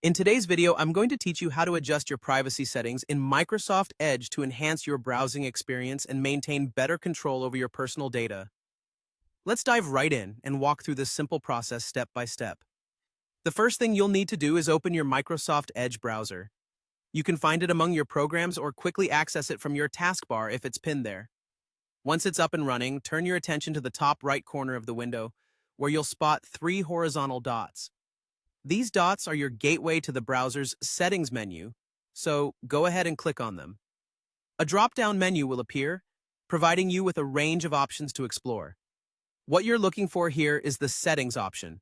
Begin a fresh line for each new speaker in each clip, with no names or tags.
In today's video, I'm going to teach you how to adjust your privacy settings in Microsoft Edge to enhance your browsing experience and maintain better control over your personal data. Let's dive right in and walk through this simple process step by step. The first thing you'll need to do is open your Microsoft Edge browser. You can find it among your programs or quickly access it from your taskbar if it's pinned there. Once it's up and running, turn your attention to the top right corner of the window, where you'll spot three horizontal dots. These dots are your gateway to the browser's Settings menu, so go ahead and click on them. A drop-down menu will appear, providing you with a range of options to explore. What you're looking for here is the Settings option,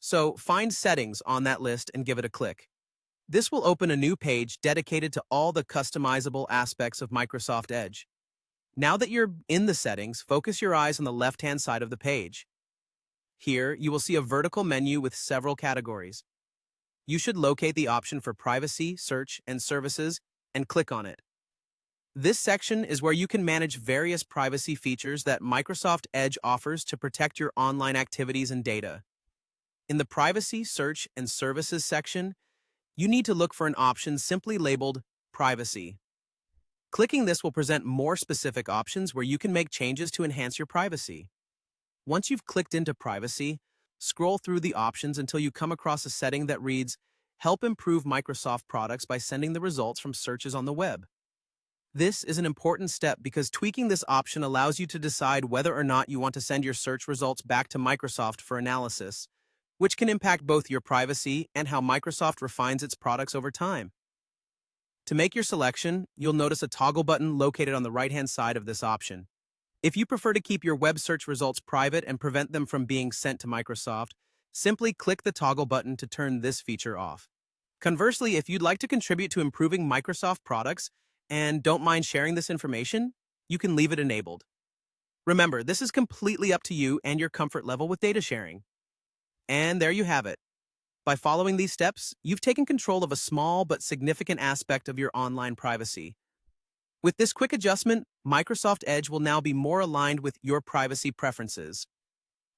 so find Settings on that list and give it a click. This will open a new page dedicated to all the customizable aspects of Microsoft Edge. Now that you're in the settings, focus your eyes on the left-hand side of the page. Here, you will see a vertical menu with several categories. You should locate the option for Privacy, Search, and Services and click on it. This section is where you can manage various privacy features that Microsoft Edge offers to protect your online activities and data. In the Privacy, Search, and Services section, you need to look for an option simply labeled Privacy. Clicking this will present more specific options where you can make changes to enhance your privacy. Once you've clicked into Privacy, scroll through the options until you come across a setting that reads, Help improve Microsoft products by sending the results from searches on the web. This is an important step because tweaking this option allows you to decide whether or not you want to send your search results back to Microsoft for analysis, which can impact both your privacy and how Microsoft refines its products over time. To make your selection, you'll notice a toggle button located on the right-hand side of this option. If you prefer to keep your web search results private and prevent them from being sent to Microsoft, simply click the toggle button to turn this feature off. Conversely, if you'd like to contribute to improving Microsoft products and don't mind sharing this information, you can leave it enabled. Remember, this is completely up to you and your comfort level with data sharing. And there you have it. By following these steps, you've taken control of a small but significant aspect of your online privacy. With this quick adjustment, Microsoft Edge will now be more aligned with your privacy preferences.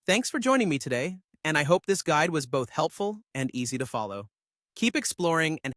Thanks for joining me today, and I hope this guide was both helpful and easy to follow. Keep exploring and